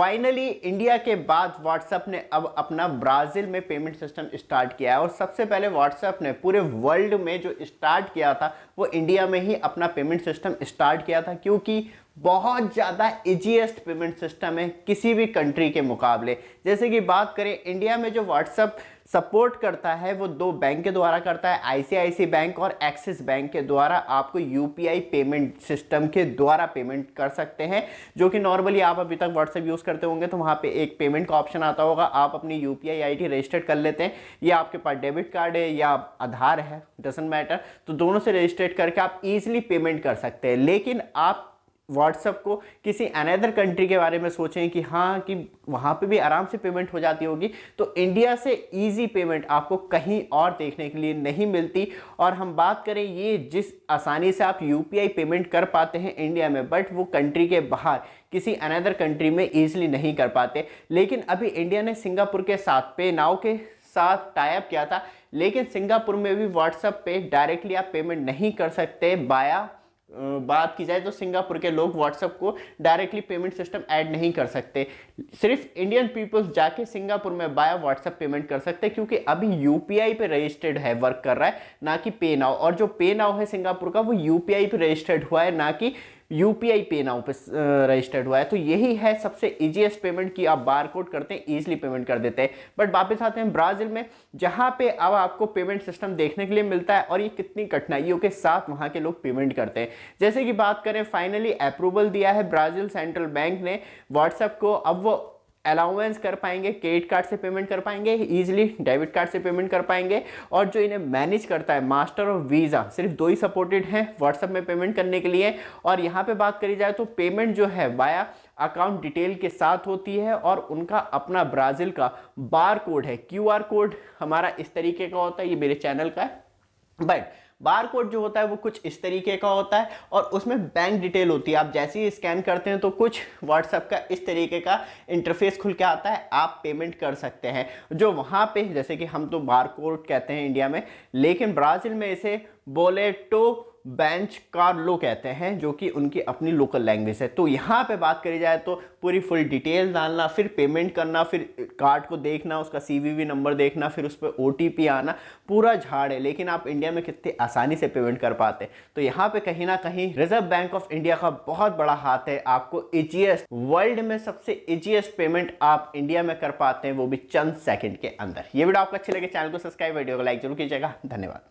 Finally India के बाद WhatsApp ने अब अपना ब्राज़ील में पेमेंट सिस्टम स्टार्ट किया है और सबसे पहले व्हाट्सएप ने पूरे वर्ल्ड में जो स्टार्ट किया था वो इंडिया में ही अपना पेमेंट सिस्टम स्टार्ट किया था, क्योंकि बहुत ज़्यादा ईजीएस्ट पेमेंट सिस्टम है किसी भी कंट्री के मुकाबले। जैसे कि बात करें इंडिया में जो व्हाट्सएप सपोर्ट करता है वो दो बैंक के द्वारा करता है, आईसीआईसी बैंक और एक्सिस बैंक के द्वारा। आपको यूपीआई पेमेंट सिस्टम के द्वारा पेमेंट कर सकते हैं, जो कि नॉर्मली आप अभी तक व्हाट्सएप यूज़ करते होंगे तो वहाँ पे एक पेमेंट का ऑप्शन आता होगा, आप अपनी यूपीआई आईडी रजिस्टर्ड कर लेते हैं, या आपके पास डेबिट कार्ड है या आधार है, डजंट मैटर, तो दोनों से रजिस्ट्रेट करके आप इजीली पेमेंट कर सकते हैं। लेकिन आप व्हाट्सएप को किसी अनदर कंट्री के बारे में सोचें कि हाँ कि वहाँ पे भी आराम से पेमेंट हो जाती होगी, तो इंडिया से इजी पेमेंट आपको कहीं और देखने के लिए नहीं मिलती। और हम बात करें ये जिस आसानी से आप यूपीआई पेमेंट कर पाते हैं इंडिया में, बट वो कंट्री के बाहर किसी अनदर कंट्री में ईजिली नहीं कर पाते। लेकिन अभी इंडिया ने सिंगापुर के साथ पे नाउ के साथ टाई अप किया था, लेकिन सिंगापुर में भी व्हाट्सएप पे डायरेक्टली आप पेमेंट नहीं कर सकते। बात की जाए तो सिंगापुर के लोग व्हाट्सएप को डायरेक्टली पेमेंट सिस्टम ऐड नहीं कर सकते, सिर्फ इंडियन पीपल्स जाके सिंगापुर में बाय व्हाट्सएप पेमेंट कर सकते हैं, क्योंकि अभी यूपीआई पे रजिस्टर्ड है, वर्क कर रहा है, ना कि पे नाउ। और जो पे नाउ है सिंगापुर का वो यूपीआई पे रजिस्टर्ड हुआ है, ना कि यूपीआई पे नाउ पे रजिस्टर्ड हुआ है। तो यही है सबसे इजीएस्ट पेमेंट की आप बार कोड करते हैं, ईजिली पेमेंट कर देते हैं। बट वापस आते हैं ब्राज़ील में, जहाँ पे अब आपको पेमेंट सिस्टम देखने के लिए मिलता है और ये कितनी कठिनाइयों के साथ वहाँ के लोग पेमेंट करते हैं। जैसे कि बात करें, फाइनली अप्रूवल दिया है ब्राज़ील सेंट्रल बैंक ने व्हाट्सएप को, अब वो अलाउंस कर पाएंगे, क्रेडिट कार्ड से पेमेंट कर पाएंगे इजीली, डेबिट कार्ड से पेमेंट कर पाएंगे। और जो इन्हें मैनेज करता है मास्टर और वीज़ा, सिर्फ दो ही सपोर्टेड हैं व्हाट्सएप में पेमेंट करने के लिए। और यहाँ पे बात करी जाए तो पेमेंट जो है वाया अकाउंट डिटेल के साथ होती है, और उनका अपना ब्राज़ील का बार कोड है, क्यूआर कोड हमारा इस तरीके का होता है, ये मेरे चैनल का है, बट बार कोड जो होता है वो कुछ इस तरीके का होता है और उसमें बैंक डिटेल होती है। आप जैसे ही स्कैन करते हैं तो कुछ व्हाट्सएप का इस तरीके का इंटरफेस खुल के आता है, आप पेमेंट कर सकते हैं। जो वहाँ पे जैसे कि हम तो बार कोड कहते हैं इंडिया में, लेकिन ब्राज़ील में इसे बोलेटो बेंच कार्लो कहते हैं, जो कि उनकी अपनी लोकल लैंग्वेज है। तो यहाँ पे बात करी जाए तो पूरी फुल डिटेल डालना, फिर पेमेंट करना, फिर कार्ड को देखना, उसका सीवीवी नंबर देखना, फिर उस पर ओटीपी आना, पूरा झाड़ है। लेकिन आप इंडिया में कितने आसानी से पेमेंट कर पाते हैं। तो यहाँ पे कहीं ना कहीं रिजर्व बैंक ऑफ इंडिया का बहुत बड़ा हाथ है। आपको इजीएस्ट, वर्ल्ड में सबसे इजीएस्ट पेमेंट आप इंडिया में कर पाते हैं, वो भी चंद सेकेंड के अंदर। ये वीडियो आपको अच्छी लगे, चैनल को सब्सक्राइब, वीडियो को लाइक जरूर कीजिएगा। धन्यवाद।